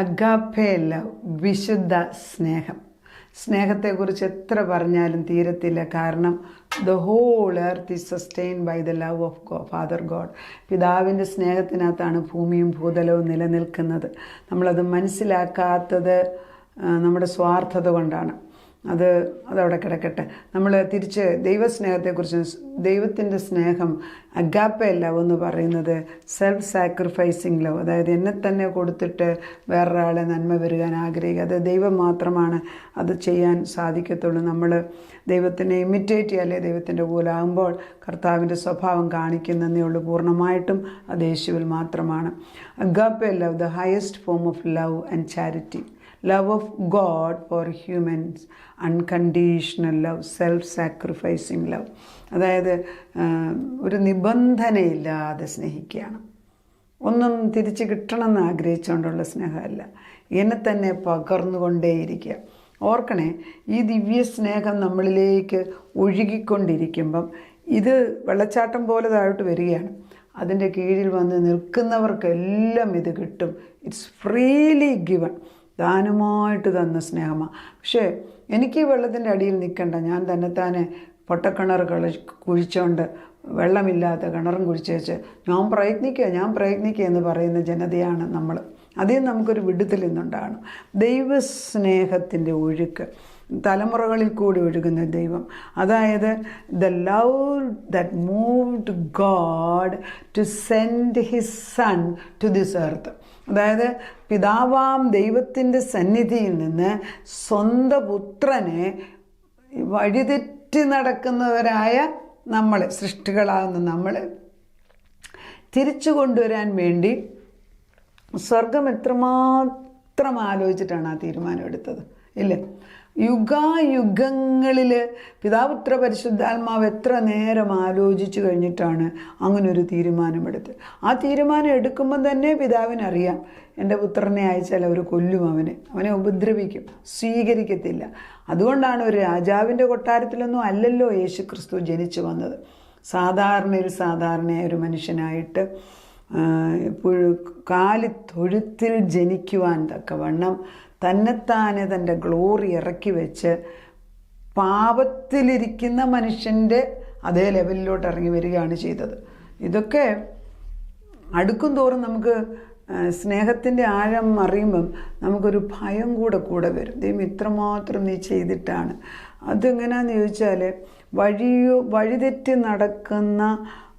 Agape love, വിശുദ്ധ സ്നേഹം. സ്നേഹത്തെക്കുറിച്ച് എത്ര പറഞ്ഞാലും തീരത്തില്ല. കാരണം the whole earth is sustained by the love of father God. പിതാവിൻ്റെ സ്നേഹത്തിനകത്താണ് ഭൂമിയും ഭൂതലവും നിലനിൽക്കുന്നത്. നമ്മളത് മനസ്സിലാക്കാത്തത് നമ്മുടെ സ്വാർത്ഥത കൊണ്ടാണ്. അതവിടെ കിടക്കട്ടെ. നമ്മൾ തിരിച്ച് ദൈവസ്നേഹത്തെക്കുറിച്ച്, ദൈവത്തിൻ്റെ സ്നേഹം അഗാപ്പെ ലവ് എന്ന് പറയുന്നത് സെൽഫ് സാക്രിഫൈസിങ് ലവ്. അതായത് എന്നെ തന്നെ കൊടുത്തിട്ട് വേറൊരാളെ നന്മ വരുവാൻ ആഗ്രഹിക്കുക. അത് ദൈവം മാത്രമാണ് അത് ചെയ്യാൻ സാധിക്കത്തുള്ളൂ. നമ്മൾ ദൈവത്തിനെ ഇമിറ്റേറ്റ് ചെയ്യാല്ലേ ദൈവത്തിൻ്റെ പോലെ ആകുമ്പോൾ കർത്താവിൻ്റെ സ്വഭാവം കാണിക്കുന്നതേ ഉള്ളൂ. പൂർണ്ണമായിട്ടും അത് യേശുവിൽ മാത്രമാണ്. Agape love, the highest form of love and charity. Love of God for humans, unconditional love, self-sacrificing love. അതായത് ഒരു നിബന്ധനയില്ലാതെ സ്നേഹിക്കുകയാണ്. ഒന്നും തിരിച്ച് കിട്ടണമെന്ന് ആഗ്രഹിച്ചുകൊണ്ടുള്ള സ്നേഹമല്ല, എന്നെ തന്നെ പകർന്നുകൊണ്ടേയിരിക്കുക. ഓർക്കണേ, ഈ ദിവ്യ സ്നേഹം നമ്മളിലേക്ക് ഒഴുകിക്കൊണ്ടിരിക്കുമ്പം ഇത് വെള്ളച്ചാട്ടം പോലെ താഴോട്ട് വരികയാണ്. അതിൻ്റെ കീഴിൽ വന്ന് നിൽക്കുന്നവർക്കെല്ലാം ഇത് കിട്ടും. ഇറ്റ്സ് ഫ്രീലി ഗിവൺ, ദാനമായിട്ട് തന്ന സ്നേഹമാണ്. പക്ഷേ എനിക്ക് ഈ വെള്ളത്തിൻ്റെ അടിയിൽ നിൽക്കണ്ട, ഞാൻ തന്നെത്താനെ പൊട്ടക്കിണർ കുഴിച്ചുകൊണ്ട് വെള്ളമില്ലാത്ത കിണറും കുഴിച്ച് വെച്ച് ഞാൻ പ്രയത്നിക്കുക എന്ന് പറയുന്ന ജനതയാണ് നമ്മൾ. അതിൽ നമുക്കൊരു വിടുതൽ ഇന്നുണ്ടാകണം. ദൈവസ്നേഹത്തിൻ്റെ ഒഴുക്ക് തലമുറകളിൽ കൂടി ഒഴുകുന്ന ദൈവം. അതായത് the love that moved God to send his son to this earth. അതായത് പിതാവാം ദൈവത്തിൻ്റെ സന്നിധിയിൽ നിന്ന് സ്വന്തം പുത്രനെ വഴിതെറ്റി നടക്കുന്നവരായ നമ്മൾ, സൃഷ്ടികളാകുന്ന നമ്മൾ തിരിച്ചു കൊണ്ടുവരാൻ വേണ്ടി സ്വർഗം എത്രമാത്രം ആലോചിച്ചിട്ടാണ് ആ തീരുമാനം എടുത്തത്, ഇല്ലേ? യുഗായുഗങ്ങളിൽ പിതാപുത്ര പരിശുദ്ധാത്മാവ് എത്ര നേരം ആലോചിച്ചു കഴിഞ്ഞിട്ടാണ് അങ്ങനൊരു തീരുമാനമെടുത്ത്. ആ തീരുമാനം എടുക്കുമ്പം തന്നെ പിതാവിനറിയാം, എൻ്റെ പുത്രനെ അയച്ചാൽ അവർ കൊല്ലും, അവനെ ഉപദ്രവിക്കും, സ്വീകരിക്കത്തില്ല. അതുകൊണ്ടാണ് ഒരു രാജാവിൻ്റെ കൊട്ടാരത്തിലൊന്നും അല്ലല്ലോ യേശു ക്രിസ്തു ജനിച്ചു വന്നത്. സാധാരണയായ ഒരു മനുഷ്യനായിട്ട് കാലിത്തൊഴുത്തിൽ ജനിക്കുവാൻ തക്കവണ്ണം തന്നെത്താനെ തൻ്റെ ഗ്ലോറി ഇറക്കി വെച്ച് പാപത്തിലിരിക്കുന്ന മനുഷ്യൻ്റെ അതേ ലെവലിലോട്ട് ഇറങ്ങി വരികയാണ് ചെയ്തത്. ഇതൊക്കെ അടുക്കും തോറും നമുക്ക് സ്നേഹത്തിൻ്റെ ആഴം അറിയുമ്പം നമുക്കൊരു ഭയം കൂടെ വരും. ദൈവം ഇത്രമാത്രം നീ ചെയ്തിട്ടാണ്. അതെങ്ങനെയാണെന്ന് ചോദിച്ചാൽ വഴിതെറ്റി നടക്കുന്ന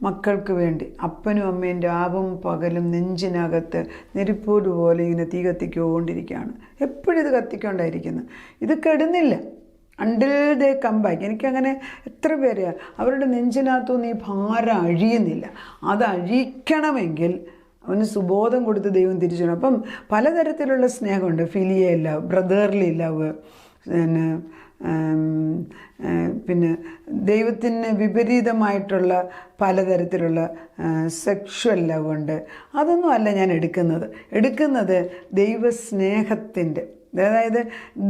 മക്കൾക്ക് വേണ്ടി അപ്പനും അമ്മയും രാവും പകലും നെഞ്ചിനകത്ത് നെരിപ്പോട് പോലെ ഇങ്ങനെ തീ കത്തിക്കൊണ്ടിരിക്കുകയാണ്. എപ്പോഴും ഇത് കത്തിക്കൊണ്ടായിരിക്കുന്നു. ഇത് കെടുന്നില്ല അണ്ടിൽ ദേ കം ബാക്ക്. എനിക്കങ്ങനെ എത്ര പേരെയാ അവരുടെ നെഞ്ചിനകത്തൊന്നും ഈ ഭാരം അഴിയുന്നില്ല. അത് അഴിക്കണമെങ്കിൽ അവന് സുബോധം കൊടുത്ത് ദൈവം തിരിച്ചു. അപ്പം പലതരത്തിലുള്ള സ്നേഹമുണ്ട്. ഫിലിയൽ ലവ്, ബ്രദർലി ലവ്, പിന്നെ ദൈവത്തിന് വിപരീതമായിട്ടുള്ള പലതരത്തിലുള്ള സെക്ഷൽ ലവ് ഉണ്ട്. അതൊന്നും അല്ല ഞാൻ എടുക്കുന്നത് ദൈവസ്നേഹത്തിൻ്റെ, അതായത്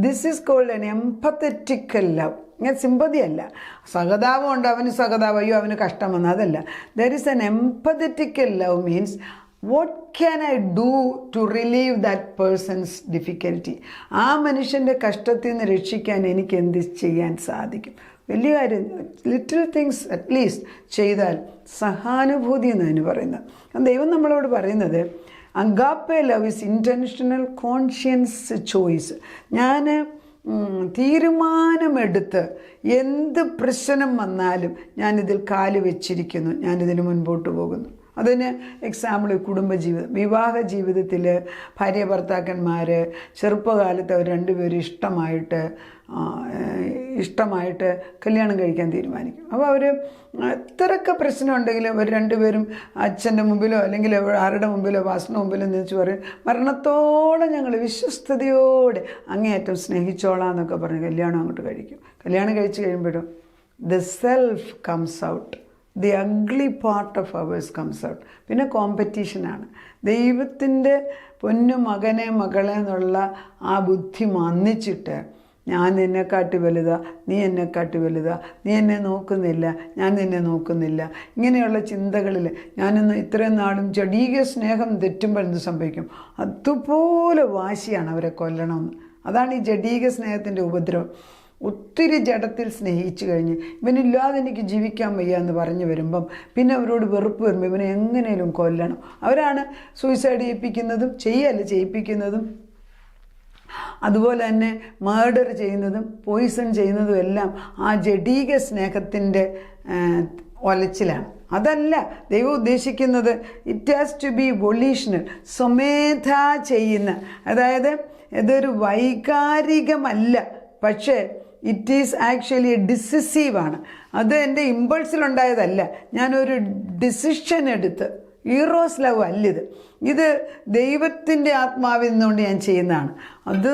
this is called an empathetical love. ഇങ്ങനെ സിമ്പതി അല്ല. സഹതാപം ഉണ്ട്, അവന് സഹതാപം, അയ്യോ അവന് കഷ്ടം വന്നു, അതല്ല. There is an empathetical love means what can I do to relieve that person's difficulty? ആ മനുഷ്യൻ്റെ കഷ്ടത്തിൽ നിന്ന് രക്ഷിക്കാൻ എനിക്ക് എന്ത് ചെയ്യാൻ സാധിക്കും? വലിയ കാര്യം, ലിറ്റിൽ തിങ്സ് അറ്റ്ലീസ്റ്റ് ചെയ്താൽ സഹാനുഭൂതി എന്നാണ് പറയുന്നത്. ദൈവം നമ്മളോട് പറയുന്നത് agape love is intentional conscience choice. ഞാൻ തീരുമാനമെടുത്ത് എന്ത് പ്രശ്നം വന്നാലും ഞാനിതിൽ കാല് വെച്ചിരിക്കുന്നു, ഞാനിതിന് മുൻപോട്ട് പോകുന്നു. അതിന് എക്സാമ്പിൾ കുടുംബജീവിതം, വിവാഹ ജീവിതത്തിൽ ഭാര്യ ഭർത്താക്കന്മാർ ചെറുപ്പകാലത്ത് അവർ രണ്ടുപേരും ഇഷ്ടമായിട്ട് കല്യാണം കഴിക്കാൻ തീരുമാനിക്കും. അപ്പോൾ അവർ എത്രയൊക്കെ പ്രശ്നമുണ്ടെങ്കിലും അവർ രണ്ടുപേരും അച്ഛൻ്റെ മുമ്പിലോ അല്ലെങ്കിൽ ആരുടെ മുമ്പിലോ പാസ്റ്ററിൻ്റെ മുമ്പിലോ നിന്നിച്ച് പറയും, മരണത്തോളം ഞങ്ങൾ വിശ്വസ്തയോടെ അങ്ങേയറ്റം സ്നേഹിച്ചോളാം എന്നൊക്കെ പറഞ്ഞ് കല്യാണം അങ്ങോട്ട് കഴിക്കും. കല്യാണം കഴിച്ച് കഴിയുമ്പോഴും the self comes out, the ugly part of hours comes out. പിന്നെ കോമ്പറ്റീഷനാണ്. ദൈവത്തിൻ്റെ പൊന്നു മകനെ മകളെ എന്നുള്ള ആ ബുദ്ധി മന്നിച്ചിട്ട് ഞാൻ നിന്നെക്കാട്ടി വലുതാ, നീ എന്നെക്കാട്ടി വലുതാ, നീ എന്നെ നോക്കുന്നില്ല, ഞാൻ നിന്നെ നോക്കുന്നില്ല, ഇങ്ങനെയുള്ള ചിന്തകളിൽ ഞാനിന്ന് ഇത്രയും നാളും ജഡീക സ്നേഹം തെറ്റുമ്പോൾ എന്ത് സംഭവിക്കും? അതുപോലെ വാശിയാണ് അവരെ കൊല്ലണമെന്ന്. അതാണ് ഈ ജഡീക സ്നേഹത്തിൻ്റെ ഉപദ്രവം. ഒത്തിരി ജഡത്തിൽ സ്നേഹിച്ചു കഴിഞ്ഞ് ഇവനില്ലാതെ എനിക്ക് ജീവിക്കാൻ വയ്യ എന്ന് പറഞ്ഞു വരുമ്പം പിന്നെ അവരോട് വെറുപ്പ് വരുമ്പോൾ ഇവനെ എങ്ങനെയും കൊല്ലണം. അവരാണ് സൂയിസൈഡ് ചെയ്യിപ്പിക്കുന്നതും അതുപോലെ തന്നെ മർഡർ ചെയ്യുന്നതും പോയിസൺ ചെയ്യുന്നതും എല്ലാം ആ ജഡീക സ്നേഹത്തിൻ്റെ ഒലച്ചിലാണ്. അതല്ല ദൈവം ഉദ്ദേശിക്കുന്നത്. It has to be volitional, സ്വമേധ ചെയ്യുന്ന, അതായത് ഇതൊരു വൈകാരികമല്ല, പക്ഷേ ഇറ്റ് ഈസ് ആക്ച്വലി ഡിസിസീവാണ്. അത് എൻ്റെ ഇമ്പൾസിലുണ്ടായതല്ല, ഞാനൊരു ഡിസിഷൻ എടുത്ത്. ഈറോസ് ലവ് അല്ലിത്, ഇത് ദൈവത്തിൻ്റെ ആത്മാവിൽ നിന്നുകൊണ്ട് ഞാൻ ചെയ്യുന്നതാണ്. അത്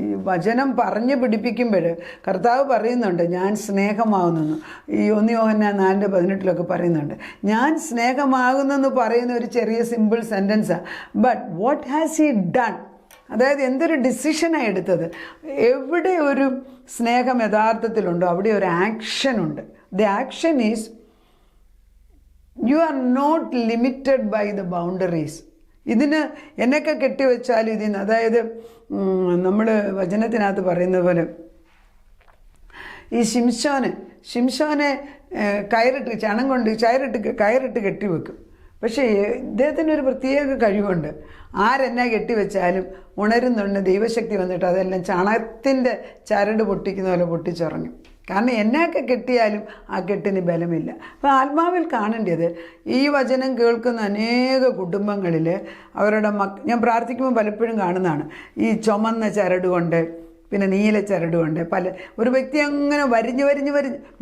ഈ വചനം പറഞ്ഞ് പിടിപ്പിക്കുമ്പോൾ കർത്താവ് പറയുന്നുണ്ട്, ഞാൻ സ്നേഹമാകുന്നെന്ന്. ഈ 1 യോഹന്നാൻ 4:18 പറയുന്നുണ്ട്, ഞാൻ സ്നേഹമാകുന്നെന്ന് പറയുന്ന ഒരു ചെറിയ സിമ്പിൾ സെൻറ്റൻസാണ്. But what has he done? അതായത് എന്തൊരു ഡിസിഷനാണ് എടുത്തത്. എവിടെ ഒരു സ്നേഹം യഥാർത്ഥത്തിലുണ്ടോ അവിടെ ഒരു ആക്ഷനുണ്ട്. The action is you are not limited by the boundaries. ഇതിന് എന്നൊക്കെ കെട്ടിവെച്ചാലും ഇതിന്, അതായത് നമ്മൾ വചനത്തിനകത്ത് പറയുന്ന പോലെ ഈ ശിംശോനെ കയറിട്ട് ചണം കൊണ്ട് കയറിട്ട് കെട്ടിവെക്കും. പക്ഷേ ഇദ്ദേഹത്തിനൊരു പ്രത്യേക കഴിവുണ്ട്. ആരെന്നെ കെട്ടിവെച്ചാലും ഉണരുന്നുണ്ട് ദൈവശക്തി വന്നിട്ട് അതെല്ലാം ചണത്തിൻ്റെ ചരട് പൊട്ടിക്കുന്ന പോലെ പൊട്ടിച്ചുറങ്ങും. കാരണം എന്നൊക്കെ കെട്ടിയാലും ആ കെട്ടിന് ബലമില്ല. അപ്പോൾ ആത്മാവിൽ കാണേണ്ടത് ഈ വചനം കേൾക്കുന്ന അനേക കുടുംബങ്ങളിൽ അവരുടെ ഞാൻ പ്രാർത്ഥിക്കുമ്പോൾ പലപ്പോഴും കാണുന്നതാണ് ഈ ചുമന്ന ചരട് കൊണ്ട്, പിന്നെ നീല ചരട് കൊണ്ട് ഒരു വ്യക്തി അങ്ങനെ വരിഞ്ഞ്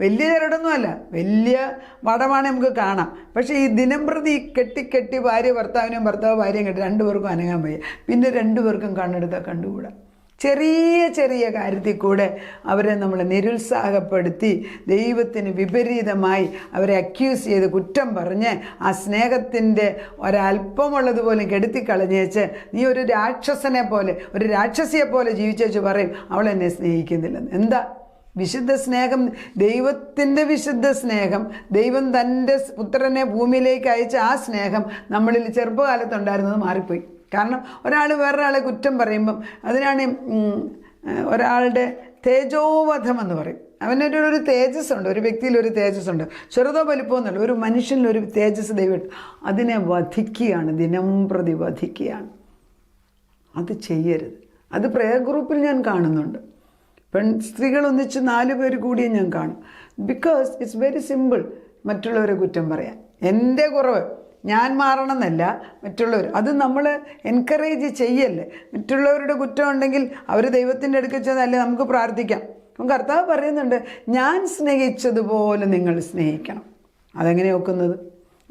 വലിയ ചരടൊന്നുമല്ല, വലിയ വടമാണ് നമുക്ക് കാണാം. പക്ഷേ ഈ ദിനംപ്രതി കെട്ടി ഭർത്താവ് ഭാര്യയും കെട്ടി 2 പേർക്കും അനങ്ങാൻ വയ്യ. പിന്നെ 2 പേർക്കും കണ്ണെടുത്താൽ കണ്ടുകൂടാ. ചെറിയ കാര്യത്തിൽ കൂടെ അവരെ നമ്മൾ നിരുത്സാഹപ്പെടുത്തി ദൈവത്തിന് വിപരീതമായി അവരെ അക്യൂസ് ചെയ്ത് കുറ്റം പറഞ്ഞ് ആ സ്നേഹത്തിൻ്റെ ഒരല്പമുള്ളതുപോലും കെടുത്തിക്കളഞ്ഞേച്ച് നീ ഒരു രാക്ഷസനെ പോലെ, ഒരു രാക്ഷസിയെ പോലെ ജീവിച്ചേച്ച് പറയും അവളെന്നെ സ്നേഹിക്കുന്നില്ലെന്ന്. എന്താ വിശുദ്ധ സ്നേഹം? ദൈവത്തിൻ്റെ വിശുദ്ധ സ്നേഹം, ദൈവം തൻ്റെ പുത്രനെ ഭൂമിയിലേക്ക് അയച്ച ആ സ്നേഹം നമ്മളിൽ ചെറുപ്പകാലത്തുണ്ടായിരുന്നത് മാറിപ്പോയി. കാരണം ഒരാൾ വേറൊരാളെ കുറ്റം പറയുമ്പം അതിനാണ് ഒരാളുടെ തേജോവധം എന്ന് പറയും. അവനൊരു തേജസ്സുണ്ട്, ഒരു വ്യക്തിയിലൊരു തേജസ്സുണ്ട്, ചെറുതോ വലുപ്പമോ എന്നല്ല, ഒരു മനുഷ്യനിലൊരു തേജസ് ദൈവം അതിനെ വധിക്കുകയാണ്, ദിനംപ്രതി വധിക്കുകയാണ്. അത് ചെയ്യരുത്. അത് പ്രേയർ ഗ്രൂപ്പിൽ ഞാൻ കാണുന്നുണ്ട്. സ്ത്രീകൾ ഒന്നിച്ച് 4 പേര് കൂടിയും ഞാൻ കാണും. Because it's very simple. മറ്റുള്ളവരെ കുറ്റം പറയാൻ, എൻ്റെ കുറവ് ഞാൻ മാറണം എന്നല്ല, മറ്റുള്ളവർ. അത് നമ്മൾ എൻകറേജ് ചെയ്യല്ലേ. മറ്റുള്ളവരുടെ കുറ്റം ഉണ്ടെങ്കിൽ അവർ ദൈവത്തിൻ്റെ അടുക്കൽ ചെന്നല്ലേ നമുക്ക് പ്രാർത്ഥിക്കാം. അപ്പം കർത്താവ് പറയുന്നുണ്ട്, ഞാൻ സ്നേഹിച്ചതുപോലെ നിങ്ങൾ സ്നേഹിക്കണം. അതെങ്ങനെ ഒക്കുന്നത്?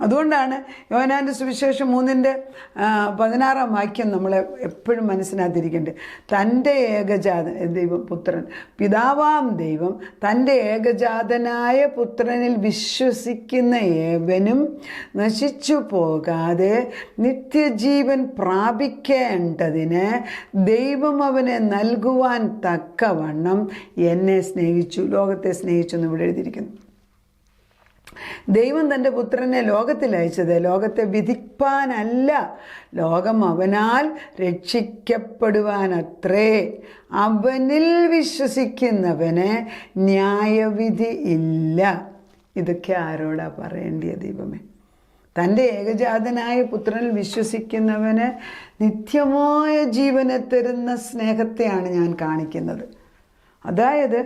അതുകൊണ്ടാണ് യോഹന്നാൻ്റെ സുവിശേഷം 3:16 വാക്യം നമ്മളെ എപ്പോഴും മനസ്സിനകത്തിരിക്കേണ്ടത്. തൻ്റെ പുത്രൻ, പിതാവാം ദൈവം തൻ്റെ ഏകജാതനായ പുത്രനിൽ വിശ്വസിക്കുന്ന ഏവനും നശിച്ചു പോകാതെ നിത്യജീവൻ പ്രാപിക്കേണ്ടതിന് ദൈവം അവനെ നൽകുവാൻ തക്കവണ്ണം എന്നെ സ്നേഹിച്ചു, ലോകത്തെ സ്നേഹിച്ചു എന്ന് ഇവിടെ എഴുതിയിരിക്കുന്നു. ദൈവം തൻ്റെ പുത്രനെ ലോകത്തിൽ അയച്ചത് ലോകത്തെ വിധിപ്പാനല്ല, ലോകം അവനാൽ രക്ഷിക്കപ്പെടുവാനത്രേ. അവനിൽ വിശ്വസിക്കുന്നവന് ന്യായവിധി ഇല്ല. ഇതൊക്കെ ആരോടാ പറയേണ്ടിയ ദൈവമേ? തൻ്റെ ഏകജാതനായ പുത്രനിൽ വിശ്വസിക്കുന്നവന് നിത്യമായ ജീവനെ തരുന്ന സ്നേഹത്തെയാണ് ഞാൻ കാണിക്കുന്നത്. അതായത്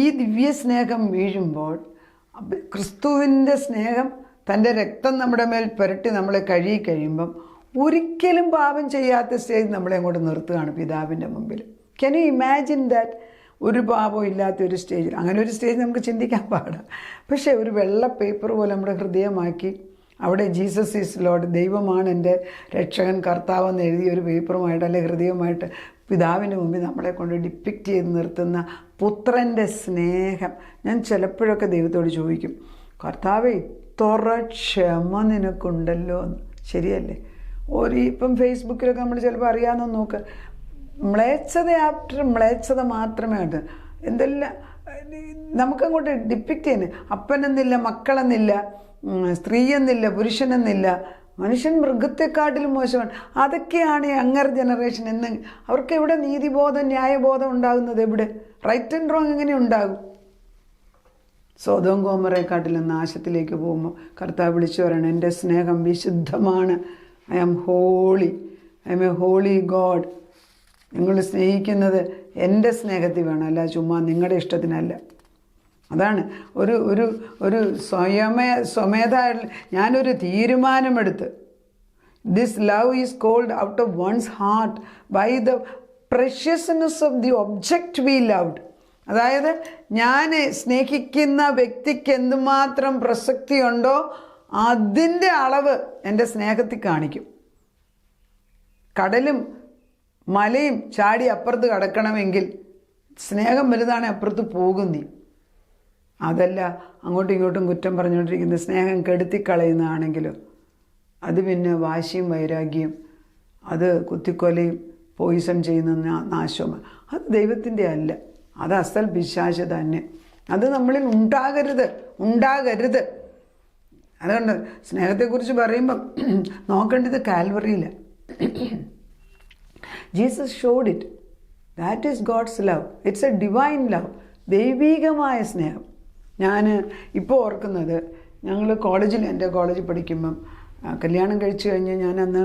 ഈ ദിവ്യ സ്നേഹം വീഴുമ്പോൾ ക്രിസ്തുവിൻ്റെ സ്നേഹം, തൻ്റെ രക്തം നമ്മുടെ മേൽ പുരട്ടി നമ്മളെ കഴിയുമ്പം ഒരിക്കലും പാപം ചെയ്യാത്ത സ്റ്റേജ് നമ്മളെ അങ്ങോട്ട് നിർത്തുകയാണ് പിതാവിൻ്റെ മുമ്പിൽ. Can you imagine that? ഒരു പാപവും ഇല്ലാത്തൊരു സ്റ്റേജിൽ, അങ്ങനെ ഒരു സ്റ്റേജ് നമുക്ക് ചിന്തിക്കാൻ പാടാം. പക്ഷേ ഒരു വെള്ള പേപ്പർ പോലെ നമ്മുടെ ഹൃദയമാക്കി അവിടെ ജീസസ് ഈസ് ലോർഡ്, ദൈവമാണ് എൻ്റെ രക്ഷകൻ കർത്താവെന്ന് എഴുതിയ ഒരു പേപ്പറുമായിട്ട് അല്ലെങ്കിൽ ഹൃദയവുമായിട്ട് പിതാവിൻ്റെ മുമ്പിൽ നമ്മളെ കൊണ്ട് ഡിപ്പിക്റ്റ് ചെയ്ത് നിർത്തുന്ന പുത്രൻ്റെ സ്നേഹം. ഞാൻ ചിലപ്പോഴൊക്കെ ദൈവത്തോട് ചോദിക്കും, കർത്താവേ ഇത്ര ക്ഷമ നിനക്കുണ്ടല്ലോ എന്ന്. ശരിയല്ലേ? ഇപ്പം ഫേസ്ബുക്കിലൊക്കെ നമ്മൾ ചിലപ്പോൾ അറിയാമെന്ന് നോക്ക്, മ്ലേച്ഛത ആഫ്റ്റർ മ്ലേച്ഛത മാത്രമേ ഉണ്ട്. എന്തെല്ലാം നമുക്കങ്ങോട്ട് ഡിപ്പിക്റ്റ് ചെയ്യുന്നത്. അപ്പനെന്നില്ല, മക്കളെന്നില്ല, സ്ത്രീയെന്നില്ല, പുരുഷനെന്നില്ല, മനുഷ്യൻ മൃഗത്തെക്കാട്ടിലും മോശമാണ്. അതൊക്കെയാണ് യങ്ങർ ജനറേഷൻ എന്ന്. അവർക്ക് എവിടെ നീതിബോധം, ന്യായബോധം ഉണ്ടാകുന്നത്? എവിടെ? റൈറ്റ് ആൻഡ് റോങ് എങ്ങനെ ഉണ്ടാകും? സോദോം ഗോമറയെക്കാട്ടിലും നാശത്തിലേക്ക് പോകുമ്പോൾ കർത്താവ് വിളിച്ചു പറയണം, എൻ്റെ സ്നേഹം വിശുദ്ധമാണ്. I am holy, I am a holy God. നിങ്ങൾ സ്നേഹിക്കുന്നത് എൻ്റെ സ്നേഹത്തിൽ വേണം, അല്ല ചുമ്മാ നിങ്ങളുടെ ഇഷ്ടത്തിനല്ല. അതാണ് ഒരു ഒരു ഒരു സ്വമേധ ഞാനൊരു തീരുമാനമെടുത്ത്. This love is called out of one's heart by the preciousness of the object we loved. അതായത് ഞാൻ സ്നേഹിക്കുന്ന വ്യക്തിക്ക് എന്തുമാത്രം പ്രസക്തിയുണ്ടോ അതിൻ്റെ അളവ് എൻ്റെ സ്നേഹത്തിൽ കാണിക്കും. കടലും മലയും ചാടി അപ്പുറത്ത് കടക്കണമെങ്കിൽ സ്നേഹം വലുതാണ്, അപ്പുറത്ത് പോകും നീ. അതല്ല അങ്ങോട്ടും ഇങ്ങോട്ടും കുറ്റം പറഞ്ഞുകൊണ്ടിരിക്കുന്ന സ്നേഹം കെടുത്തിക്കളയുന്നതാണെങ്കിലോ അത് പിന്നെ വാശിയും വൈരാഗ്യം, അത് കുത്തിക്കൊലയും പോയിസൺ ചെയ്യുന്ന നാശവും. അത് ദൈവത്തിൻ്റെ അല്ല, അത് അസൽ പിശാച് തന്നെ. അത് നമ്മളിൽ ഉണ്ടാകരുത്. അതുകൊണ്ട് സ്നേഹത്തെക്കുറിച്ച് പറയുമ്പം നോക്കേണ്ടത് കാൽവറിയില്ല. Jesus showed it. That is God's love. It's a divine love, ദൈവീകമായ സ്നേഹം. ഞാൻ ഇപ്പോൾ ഓർക്കുന്നത്, ഞങ്ങൾ എൻ്റെ കോളേജിൽ പഠിക്കുമ്പം കല്യാണം കഴിച്ചു കഴിഞ്ഞ് ഞാനന്ന്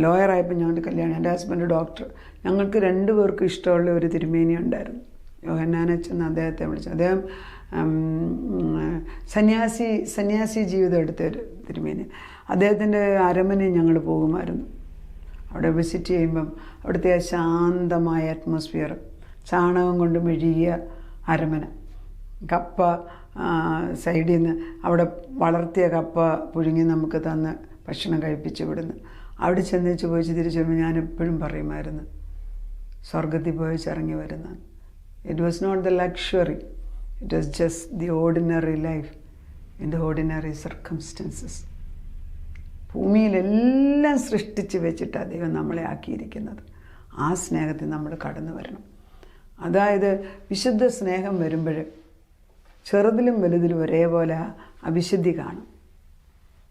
ലോയറായപ്പോൾ ഞങ്ങളുടെ കല്യാണം, എൻ്റെ ഹസ്ബൻഡ് ഡോക്ടർ, ഞങ്ങൾക്ക് 2 പേർക്കും ഇഷ്ടമുള്ള ഒരു തിരുമേനി ഉണ്ടായിരുന്നു, യോഹന്നാനച്ചൻ അദ്ദേഹത്തെ വിളിച്ചു. അദ്ദേഹം സന്യാസി ജീവിതം എടുത്ത ഒരു തിരുമേനി. അദ്ദേഹത്തിൻ്റെ അരമനയിൽ ഞങ്ങൾ പോകുമായിരുന്നു. അവിടെ വിസിറ്റ് ചെയ്യുമ്പം അവിടുത്തെ ആ ശാന്തമായ അറ്റ്മോസ്ഫിയർ, ചാണകം കൊണ്ട് മെഴുകിയ അരമന, കപ്പ സൈഡിൽ നിന്ന് അവിടെ വളർത്തിയ കപ്പ പുഴുങ്ങി നമുക്ക് തന്ന് ഭക്ഷണം കഴിപ്പിച്ച് വിടുന്നു. അവിടെ ചെന്നേച്ച് പോയിച്ച് തിരിച്ചു വരുമ്പോൾ ഞാൻ എപ്പോഴും പറയുമായിരുന്നു, സ്വർഗത്തിൽ പോയിച്ച് ഇറങ്ങി വരുന്ന. It was not the luxury, it was just the ordinary life in the ordinary circumstances. ഭൂമിയിലെല്ലാം സൃഷ്ടിച്ച് വെച്ചിട്ടാണ് ദൈവം നമ്മളെ ആക്കിയിരിക്കുന്നത്. ആ സ്നേഹത്തിൽ നമ്മൾ കടന്നു വരണം. അതായത് വിശുദ്ധ സ്നേഹം വരുമ്പോൾ ചെറുതിലും വലുതിലും ഒരേപോലെ അവിശുദ്ധി കാണും.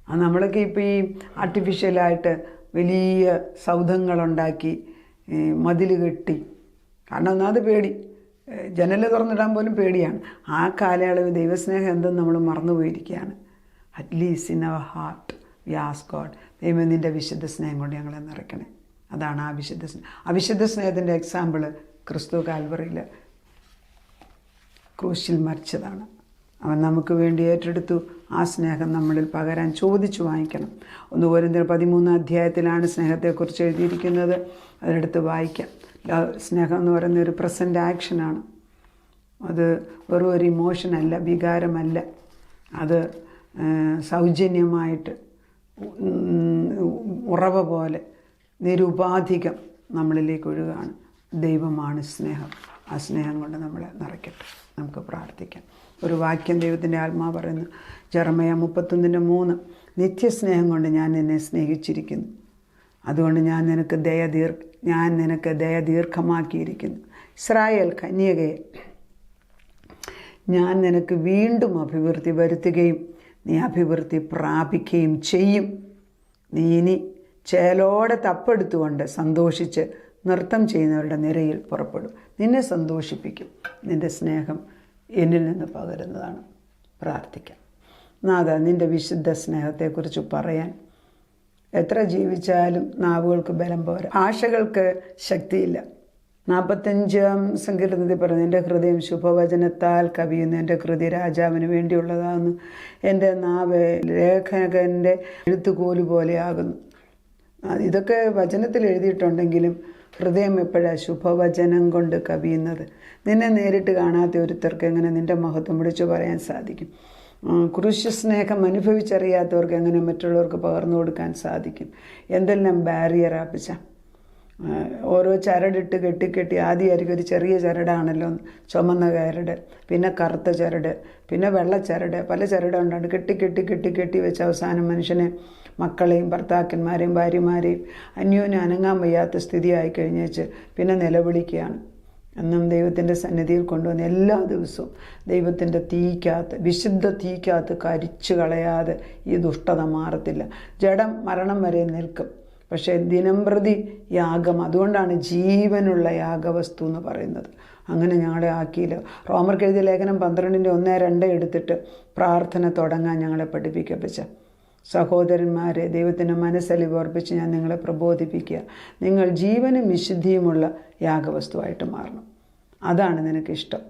അത് നമ്മളൊക്കെ ഇപ്പോൾ ഈ ആർട്ടിഫിഷ്യലായിട്ട് വലിയ സൗധങ്ങളുണ്ടാക്കി മതിൽ കെട്ടി, കാരണം ഒന്നാമത് പേടി, ജനൽ തുറന്നിടാൻ പോലും പേടിയാണ്. ആ കാലയളവ് ദൈവസ്നേഹം എന്തെന്ന് നമ്മൾ മറന്നുപോയിരിക്കുകയാണ്. At least in our heart we ask God, ദൈവം നിൻ്റെ വിശുദ്ധ സ്നേഹം കൊണ്ട് ഞങ്ങളെ നിറയ്ക്കണേ. അതാണ് ആ വിശുദ്ധ സ്നേഹം. അവിശുദ്ധ സ്നേഹത്തിൻ്റെ എക്സാമ്പിള് ക്രിസ്തു കാൽവറിയിൽ ക്രൂശിൽ മരിച്ചതാണ്. അവൻ നമുക്ക് വേണ്ടി ഏറ്റെടുത്തു. ആ സ്നേഹം നമ്മളിൽ പകരാൻ ചോദിച്ചു വാങ്ങിക്കണം. 1 കൊരിന്ത്യർ 13 അധ്യായത്തിലാണ് സ്നേഹത്തെക്കുറിച്ച് എഴുതിയിരിക്കുന്നത്. അതിലെടുത്ത് വായിക്കാം. സ്നേഹം എന്ന് പറയുന്ന ഒരു പ്രസൻറ്റ് ആക്ഷനാണ്. അത് വെറും ഒരു ഇമോഷനല്ല, വികാരമല്ല. അത് സൗജന്യമായിട്ട് ഉറവ പോലെ നിരുപാധികം നമ്മളിലേക്ക് ഒഴുകാണ്. ദൈവമാണ് സ്നേഹം. ആ സ്നേഹം കൊണ്ട് നമ്മളെ നിറയ്ക്കട്ടെ. നമുക്ക് പ്രാർത്ഥിക്കാം. ഒരു വാക്യം ദൈവത്തിൻ്റെ ആത്മാവ് പറയുന്നു, ജെറമയ 31:3, നിത്യസ്നേഹം കൊണ്ട് ഞാൻ നിന്നെ സ്നേഹിച്ചിരിക്കുന്നു, അതുകൊണ്ട് ഞാൻ നിനക്ക് ദയ ദീർഘമാക്കിയിരിക്കുന്നു. ഇസ്രായേൽ കന്യകയെ, ഞാൻ നിനക്ക് വീണ്ടും അഭിവൃദ്ധി വരുത്തുകയും നീ അഭിവൃദ്ധി പ്രാപിക്കുകയും ചെയ്യും. നീ ഇനി ചേലോടെ തപ്പെടുത്തുകൊണ്ട് സന്തോഷിച്ച് നൃത്തം ചെയ്യുന്നവരുടെ നിരയിൽ പുറപ്പെടും. നിന്നെ സന്തോഷിപ്പിക്കും. നിൻ്റെ സ്നേഹം എന്നിൽ നിന്ന് പകരുന്നതാണ്. പ്രാർത്ഥിക്കാം. നാഥ, നിൻ്റെ വിശുദ്ധ സ്നേഹത്തെക്കുറിച്ച് പറയാൻ എത്ര ജീവിച്ചാലും നാവുകൾക്ക് ബലം പോരാ, ഭാഷകൾക്ക് ശക്തിയില്ല. 45-ാം സങ്കീർത്തനത്തിൽ പറഞ്ഞു, എൻ്റെ ഹൃദയം ശുഭവചനത്താൽ കവിയുന്നു, എൻ്റെ കൃതി രാജാവിന് വേണ്ടിയുള്ളതാകുന്നു, എൻ്റെ നാവ് ലേഖകൻ്റെ എഴുത്തുകോല് പോലെയാകുന്നു. ഇതൊക്കെ വചനത്തിൽ എഴുതിയിട്ടുണ്ടെങ്കിലും ഹൃദയം എപ്പോഴാണ് ശുഭവചനം കൊണ്ട് കവിയുന്നത്? നിന്നെ നേരിട്ട് കാണാത്ത ഒരുത്തർക്ക് എങ്ങനെ നിൻ്റെ മഹത്വം വിളിച്ചു പറയാൻ സാധിക്കും? ക്രൂശ് സ്നേഹം അനുഭവിച്ചറിയാത്തവർക്ക് എങ്ങനെ മറ്റുള്ളവർക്ക് പകർന്നു കൊടുക്കാൻ സാധിക്കും? എന്തെല്ലാം ബാരിയർ ആപ്പിച്ച. ഓരോ ചരടിട്ട് കെട്ടി ആദ്യമായിരിക്കും ഒരു ചെറിയ ചരടാണല്ലോ, ചുമന്ന ചരട്, പിന്നെ കറുത്ത ചരട്, പിന്നെ വെള്ള ചരട്, പല ചരടുണ്ടാണ്ട് കെട്ടി വെച്ച് അവസാനം മനുഷ്യനെ മക്കളെയും ഭർത്താക്കന്മാരെയും ഭാര്യമാരെയും അന്യോന്യം അനങ്ങാൻ വയ്യാത്ത സ്ഥിതിയായി കഴിഞ്ഞേച്ച് പിന്നെ നിലവിളിക്കുകയാണ്. എന്നും ദൈവത്തിൻ്റെ സന്നിധിയിൽ കൊണ്ടുവന്ന് എല്ലാ ദിവസവും ദൈവത്തിൻ്റെ തീക്കകത്ത്, വിശുദ്ധ തീക്കകത്ത് കരിച്ചു കളയാതെ ഈ ദുഷ്ടത മാറത്തില്ല. ജഡം മരണം വരെ നിൽക്കും, പക്ഷേ ദിനംപ്രതി യാഗം. അതുകൊണ്ടാണ് ജീവനുള്ള യാഗവസ്തു എന്ന് പറയുന്നത്. അങ്ങനെ ഞങ്ങളെ ആക്കിയില്ല. റോമർക്ക് എഴുതിയ ലേഖനം 12:1-2 എടുത്തിട്ട് പ്രാർത്ഥന തുടങ്ങാൻ ഞങ്ങളെ പഠിപ്പിക്കപ്പിച്ച സഹോദരന്മാരെ, ദൈവത്തിൻ്റെ മനസ്സലിവ് ഓർപ്പിച്ച് ഞാൻ നിങ്ങളെ പ്രബോധിപ്പിക്കുക. നിങ്ങൾ ജീവനും വിശുദ്ധിയുമുള്ള യാഗവസ്തുവായിട്ട് മാറണം. അതാണ് നിനക്കിഷ്ടം.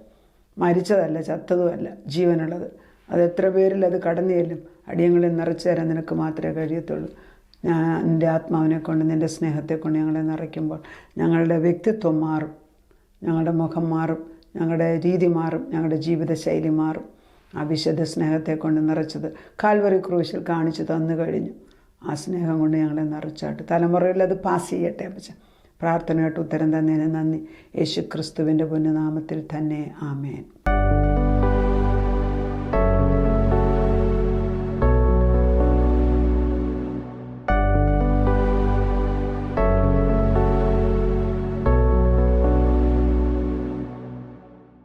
മരിച്ചതല്ല, ചത്തതുമല്ല, ജീവനുള്ളത്. അത് എത്ര പേരിൽ അത് കടന്നു ചെല്ലും. അടിയങ്ങളിൽ നിറച്ചു തരാൻ നിനക്ക് മാത്രമേ കഴിയത്തുള്ളൂ. ഞാൻ എൻ്റെ ആത്മാവിനെ കൊണ്ട്, നിൻ്റെ സ്നേഹത്തെ കൊണ്ട് ഞങ്ങളെ നിറയ്ക്കുമ്പോൾ ഞങ്ങളുടെ വ്യക്തിത്വം മാറും, ഞങ്ങളുടെ മുഖം മാറും, ഞങ്ങളുടെ രീതി മാറും, ഞങ്ങളുടെ ജീവിതശൈലി മാറും. ആ വിശുദ്ധ സ്നേഹത്തെ കൊണ്ട് നിറച്ചത് കാൽവറി ക്രൂശിൽ കാണിച്ചു തന്നു കഴിഞ്ഞു. ആ സ്നേഹം കൊണ്ട് ഞങ്ങളെ നിറച്ചാട്ട് തലമുറയിൽ അത് പാസ് ചെയ്യട്ടെ. അപ്പച്ച പ്രാർത്ഥനയായിട്ട് ഉത്തരം തന്നതിന് നന്ദി. യേശു ക്രിസ്തുവിൻ്റെ പുണ്യനാമത്തിൽ തന്നെ ആമേൻ.